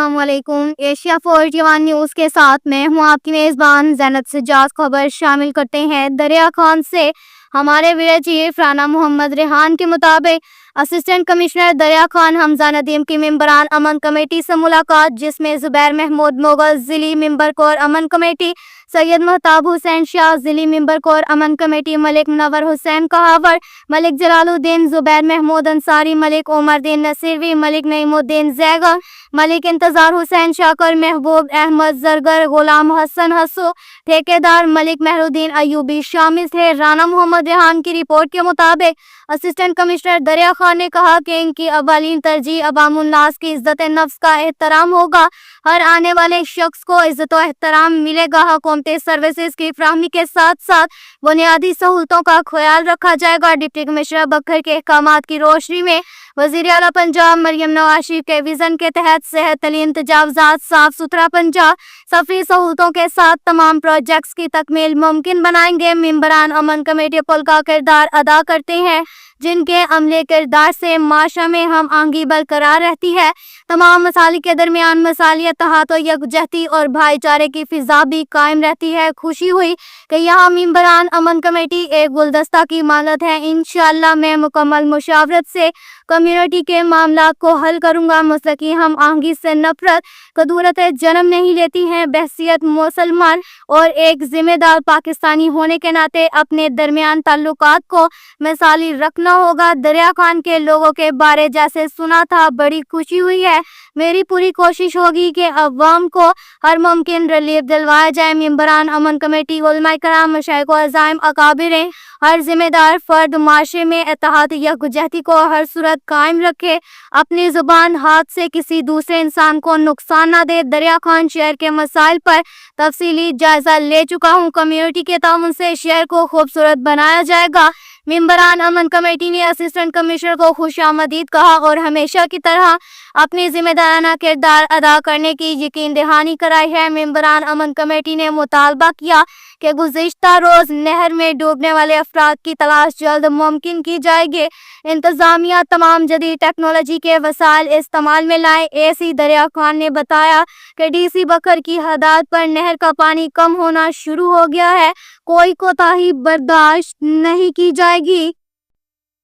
अस्सलाम वालेकुम। Asia 41 news के साथ मैं हूं आपकी मेज़बान ज़ैनब सज्जाद। खबर शामिल करते हैं। दरिया खान से हमारे ब्यूरो चीफ राना मोहम्मद रेहान के मुताबिक असिस्टेंट कमिश्नर दरिया खान हमजा नदीम की मेंबरान अमन कमेटी से मुलाकात, जिसमें ज़ुबैर महमूद मोगल ज़िली member core Aman committee, Syed Mahtab Hussain Shah ज़िली member core Aman committee, Malik Munawar Hussain Kahawar, Malik Jalaluddin, Zubair Mahmood Ansari, Malik Umardin Nasirvi, Malik Naimuddin Jaigar, Malik Intezar Hussain शाकर, महबूब अहमद जरगर, गुलाम हसन हसो, ठेकेदार मलिक मेहरुद्दीन अयूबी शामिल थे। राना मोहम्मद रेहान की रिपोर्ट के मुताबिक असिस्टेंट कमिश्नर दरिया खान ने कहा कि इनकी अवालीन तरजीह अवामुन्नास की इज्जत नफ्स का एहतराम होगा। हर आने वाले शख्स को इज्जत और एहतराम मिलेगा। हुकूमती सर्विसेज की फराहमी के साथ साथ बुनियादी सहूलतों का ख्याल रखा जाएगा। डिप्टी कमिश्नर बखर के अहकामात की रोशनी में वज़ीर आला पंजाब मरियम नवाज शरीफ के विजन के तहत सेहत, तलीम, तजावुज़ात, साफ सुथरा पंजाब, सफरी सहूलतों के साथ तमाम प्रोजेक्ट्स की तकमील मुमकिन बनाएंगे। मेंबरान अमन कमेटी पुल का किरदार अदा करते हैं, जिनके अमले किरदार से माशरा में हम आहंगी बरकरार रहती है। तमाम मसालिक के दरमियान मसालियत, तहात, यकजहती और भाईचारे की फिजा भी कायम रहती है। खुशी हुई कि यहाँ मेंबरान अमन कमेटी एक गुलदस्ता की मानत है। इंशाअल्लाह मैं मुकम्मल मुशावरत से कम्युनिटी के मामला को हल करूँगा। मुस्तकी हम आहंगी से नफरत कदूरत जन्म नहीं लेती हैं। बहसियत मुसलमान और एक जिम्मेदार पाकिस्तानी होने के नाते अपने दरमियान ताल्लुकात को मिसाली रखना होगा। दरिया खान के लोगों के बारे जैसे सुना था, बड़ी खुशी हुई है। मेरी पूरी कोशिश होगी कि अवाम को हर मुमकिन रिलीफ दिलवाया जाए। मेंबरान अमन कमेटी, उलमा कराम, मशाइख व अज़ाइम, अकाबिरें, हर जिम्मेदार फर्द माशरे में इत्तेहाद यकजहती को हर सूरत कायम रखे, अपनी जुबान हाथ से किसी दूसरे इंसान को नुकसान न दे। दरिया खान शहर के मसाइल पर तफसीली जायजा ले चुका हूँ। कम्युनिटी के ताउन से शहर को खूबसूरत बनाया जाएगा। मेंबरान अमन कमेटी ने असिस्टेंट कमिश्नर को खुशामदीद कहा और हमेशा की तरह अपनी जिम्मेदाराना किरदार अदा करने की यकीन दहानी कराई है। मेंबरान अमन कमेटी ने मुतालबा किया कि गुज़िश्ता रोज नहर में डूबने वाले अफराद की तलाश जल्द मुमकिन की जाएगी। इंतजामिया तमाम जदीद टेक्नोलॉजी के वसाइल इस्तेमाल में लाए। AC दरिया खान ने बताया कि DC बकर की हदायत पर नहर का पानी कम होना शुरू हो गया है। कोई कोताही बर्दाश्त नहीं की जाएगी।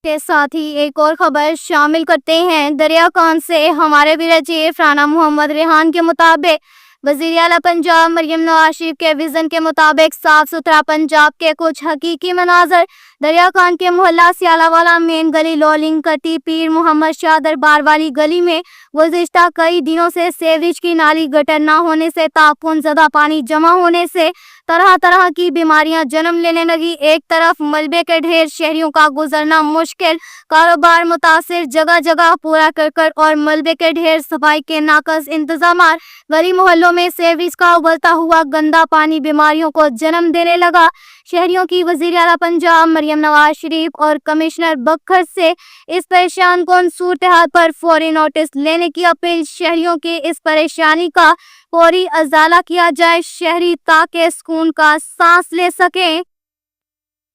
के साथ ही एक और खबर शामिल करते हैं। दरिया खान से हमारे ब्यूरो चीफ राना मोहम्मद रेहान के मुताबिक वज़ीर आला पंजाब मरियम नवाज शरीफ के विजन के मुताबिक साफ सुथरा पंजाब के कुछ हकीकी मनाजर दरिया खान के मोहल्ला सियालावाला मेन गली लोलिंग करती पीर मोहम्मद शाह दरबार वाली गली में गुज़िश्ता कई दिनों से सीवरेज की नाली गटर न होने से तापुन ज़दा पानी जमा होने से तरह तरह की बीमारियां जन्म लेने लगी। एक तरफ मलबे के ढेर, शहरियों का गुजरना मुश्किल, कारोबार मुतासिर, जगह जगह पूरा करकट और मलबे के ढेर, सफाई के नाकस इंतजाम, गली मोहल्लों में सीवरेज का उबलता हुआ गंदा पानी बीमारियों को जन्म देने लगा। शहरियों की वज़ीर आला पंजाब मरियम नवाज शरीफ और कमिश्नर बखर से इस परेशान कौन सूरत हाल पर फौरी नोटिस लेने की अपील। शहरियों की इस परेशानी का फौरी अजाला किया जाए, शहरी ताकि सुकून का सांस ले सकें।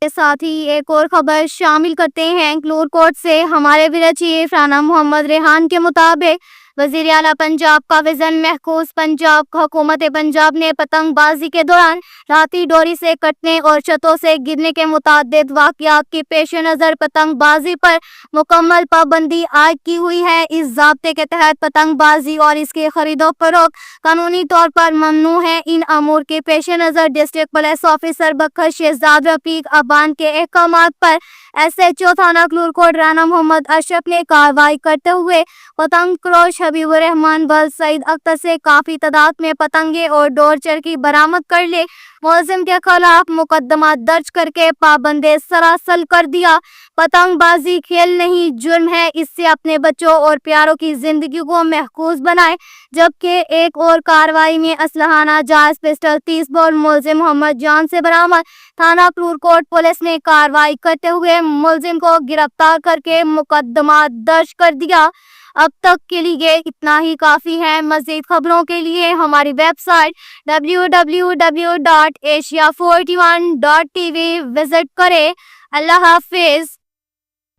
के साथ ही एक और खबर शामिल करते हैं। क्लूरकोट से हमारे ब्यूरो चीफ राना मोहम्मद रेहान के मुताबिक वज़ीर आला पंजाब का विजन महफूज पंजाब। हुकूमत पंजाब ने पतंगबाजी के दौरान राती डोरी से कटने और छतों से गिरने के मुताद्दिद वाक़यात के पेश नज़र पतंगबाजी पर मुकम्मल पाबंदी आयद की हुई है। इस ज़ाब्ते के तहत पतंगबाजी और इसकी खरीदो फरोख्त कानूनी तौर पर ममनू है। इन अमूर के पेश नज़र डिस्ट्रिक्ट पुलिस ऑफिसर बखर शहजाद रफीक अबान के अहकामात पर SHO थाना क्लूरकोट राना मोहम्मद अशरफ ने कार्रवाई करते हुए पतंग क्रोश हबीबुर रहमान बल सईद अख्तर से काफी तादाद में पतंगे और डोर चरखी बरामद कर ले मुलजिम के खिलाफ मुकदमा दर्ज करके पाबंदे सरासल कर दिया। पतंगबाजी खेल नहीं, जुर्म है। इससे अपने बच्चों और प्यारों की जिंदगी को महफूज बनाए। जबकि एक और कार्रवाई में असलहाना जायज पिस्टल 30 बोर मुलजिम मोहम्मद जान से बरामद। थाना क्लूरकोट पुलिस ने कार्रवाई करते हुए मुलजिम को गिरफ्तार करके मुकदमा दर्ज कर दिया। अब तक के लिए इतना ही काफ़ी है। मज़ीद खबरों के लिए हमारी वेबसाइट www.asia41.tv विजिट करें। अल्लाह हाफिज़।